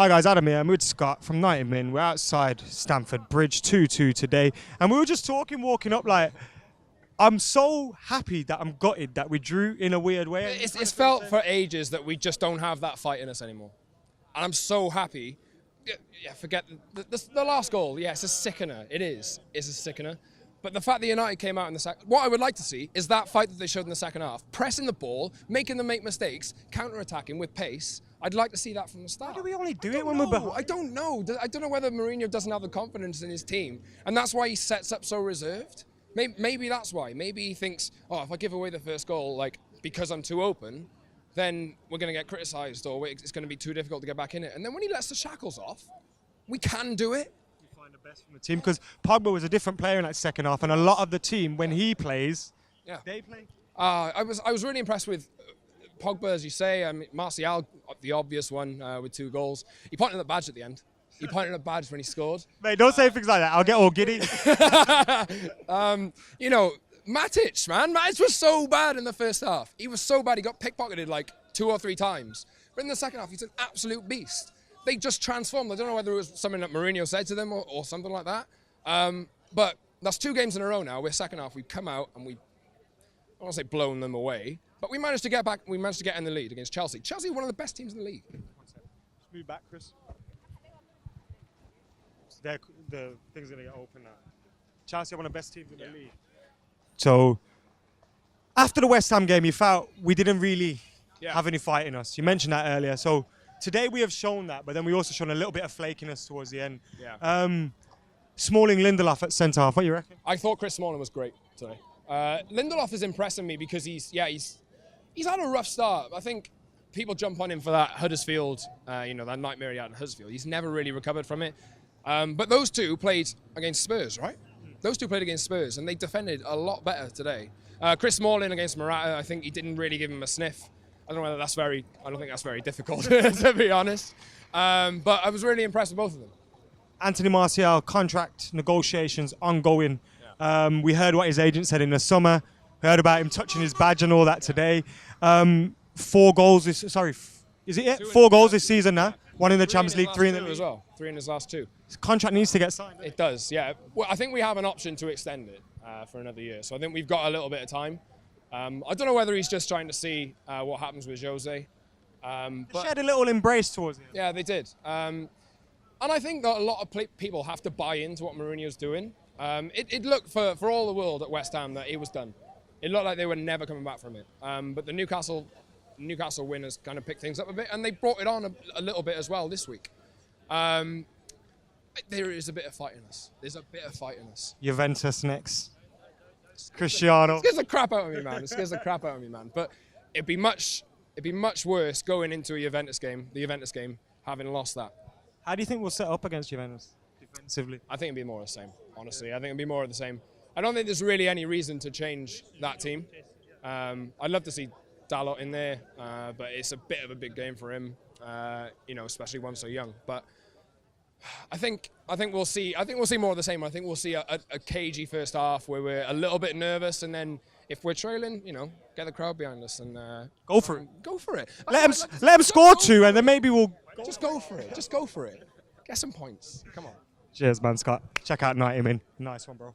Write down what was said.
Hi guys, Adam here. I'm with Scott from 90 Min. We're outside Stamford Bridge 2-2 today. And we were just talking, walking up, like, I'm so happy that I'm gutted that we drew in a weird way. It's felt for ages that we just don't have that fight in us anymore. And I'm so happy. Yeah, forget the last goal. Yeah, it's a sickener. It is. It's a sickener. But the fact that United came out in the second... What I would like to see is that fight that they showed in the second half. Pressing the ball, making them make mistakes, counter-attacking with pace. I'd like to see that from the start. Why do we only do it when we're behind? I don't know. I don't know whether Mourinho doesn't have the confidence in his team. And that's why he sets up so reserved. Maybe that's why. Maybe he thinks, oh, if I give away the first goal, like, because I'm too open, then we're going to get criticised or it's going to be too difficult to get back in it. And then when he lets the shackles off, we can do it. Find the best from the team, because Pogba was a different player in that second half, and a lot of the team, when he plays, they play. I was really impressed with Pogba, as you say. I mean, Martial, the obvious one with 2 goals. He pointed at the badge at the end. He pointed at the badge when he scored. Mate, don't say things like that. I'll get all giddy. You know, Matic, man. Matic was so bad in the first half. He was so bad. He got pickpocketed like 2 or 3 times. But in the second half, he's an absolute beast. They just transformed. I don't know whether it was something that Mourinho said to them or something like that. But that's 2 games in a row now. We're second half. We've come out and I don't want to say blown them away, but we managed to get back. We managed to get in the lead against Chelsea. Chelsea are one of the best teams in the league. Just move back, Chris. The thing's going to get open now. Chelsea are one of the best teams in the league. So, after the West Ham game, you felt we didn't really have any fight in us. You mentioned that earlier. So, today we have shown that, but then we also shown a little bit of flakiness towards the end. Yeah. Smalling, Lindelof at centre half. What do you reckon? I thought Chris Smalling was great today. Lindelof is impressing me because he's had a rough start. I think people jump on him for that Huddersfield, that nightmare he had in Huddersfield. He's never really recovered from it. But those 2 played against Spurs, right? Those 2 played against Spurs, and they defended a lot better today. Chris Smalling against Morata, I think he didn't really give him a sniff. I don't know whether that's I don't think that's very difficult, to be honest. But I was really impressed with both of them. Anthony Martial, contract negotiations ongoing. Yeah. We heard what his agent said in the summer. We heard about him touching his badge and all that today. 4 goals is it? 4 goals this season now. 1 in the Champions League, 3 in the league. As well. 3 in his last 2. His contract needs to get signed. It does, yeah. Well, I think we have an option to extend it for another year. So I think we've got a little bit of time. I don't know whether he's just trying to see what happens with Jose. They shared a little embrace towards him. Yeah, they did. And I think that a lot of people have to buy into what Mourinho's doing. It looked for all the world at West Ham that it was done. It looked like they were never coming back from it. But the Newcastle win has kind of picked things up a bit, and they brought it on a little bit as well this week. There is a bit of fight in us. There's a bit of fight in us. Juventus next. Cristiano. It scares the crap out of me, man. It scares the crap out of me, man. But it'd be much worse going into the Juventus game, having lost that. How do you think we'll set up against Juventus defensively? I think it'd be more of the same, honestly. I think it'd be more of the same. I don't think there's really any reason to change that team. I'd love to see Dalot in there, but it's a bit of a big game for him, especially one so young. But I think we'll see. I think we'll see more of the same. I think we'll see a cagey first half where we're a little bit nervous, and then if we're trailing, get the crowd behind us and go for it. Go for it. Let them score 2, and then maybe we'll just go for it. Just go for it. Get some points. Come on. Cheers, man, Scott. Check out 90 Min. Nice one, bro.